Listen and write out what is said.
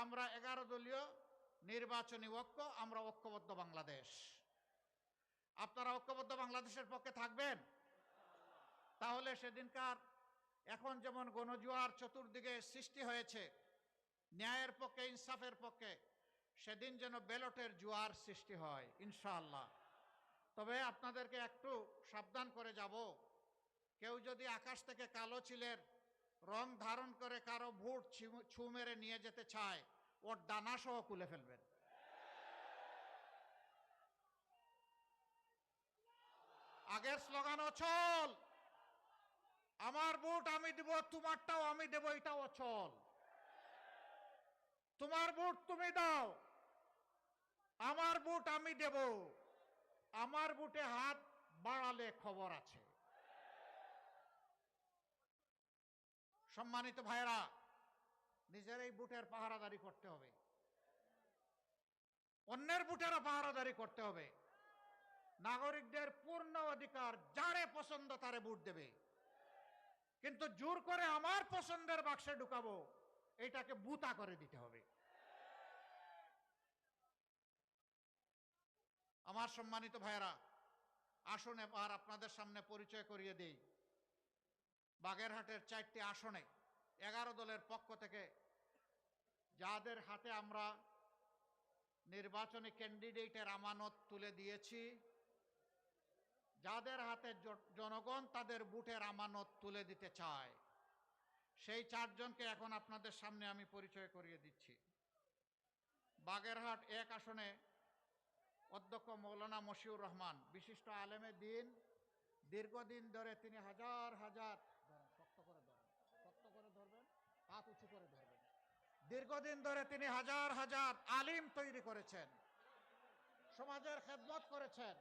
আমরা 11 দলীয় নির্বাচনী ঐক্য, আমরা ঐক্যবদ্ধ বাংলাদেশ। আপনারা ঐক্যবদ্ধ বাংলাদেশের পক্ষে থাকবেন? তাহলে সেদিনকার এখন যেমন গণজোয়ার চতুর্দিকে সৃষ্টি হয়েছে ন্যায়ের পক্ষে, ইনসাফের পক্ষে, সেদিন যেন ব্যালটের জোয়ার সৃষ্টি হয় ইনশাআল্লাহ। তবে আপনাদেরকে একটু সাবধান করে যাব, কেউ যদি আকাশ থেকে কালো চিলের রং ধারণ করে কারো ভোট ছু মেরে নিয়ে যেতে চায়, ওর ডানা সহ খুলে ফেলবেন। আগের স্লোগান অচল, আমার ভোট আমি দেব, তোমারটাও আমি দেব, এটাও অচল। তোমার ভোট তুমি দাও, আমার ভোট আমি দেব, আমার ভোটে হাত বাড়ালে খবর আছে। সম্মানিত ভাইরা, নিজেরাই বুটের পাহারাদারি করতে হবে, অন্যের বুটেরও পাহারাদারি করতে হবে। নাগরিকদের পূর্ণ অধিকার, যারে পছন্দ তারে ভোট দেবে, কিন্তু জোর করে আমার পছন্দের বাক্সে ঢুকাবো, এটাকে বুতা করে দিতে হবে। আমার সম্মানিত ভাইরা, আসুন এবার আপনাদের সামনে পরিচয় করিয়ে দেই। বাগেরহাটের 4টি আসনে 11 দলের পক্ষ থেকে যাদের হাতে আমরা নির্বাচনী ক্যান্ডিডেটের আমানত তুলে দিয়েছি, যাদের হাতে জনগণ তাদের ভোটের আমানত তুলে দিতে চায়, সেই 4 জনকে এখন আপনাদের সামনে আমি পরিচয় করিয়ে দিচ্ছি। বাগেরহাট 1 আসনে অধ্যক্ষ মৌলানা মশিউর রহমান, বিশিষ্ট আলেমে দ্বীন, দীর্ঘদিন ধরে তিনি হাজার হাজার, শক্ত করে ধরবেন, হাত উঁচু করে ধরবেন, দীর্ঘদিন ধরে তিনি হাজার হাজার আলিম তৈরি করেছেন, সমাজের খেদমত করেছেন,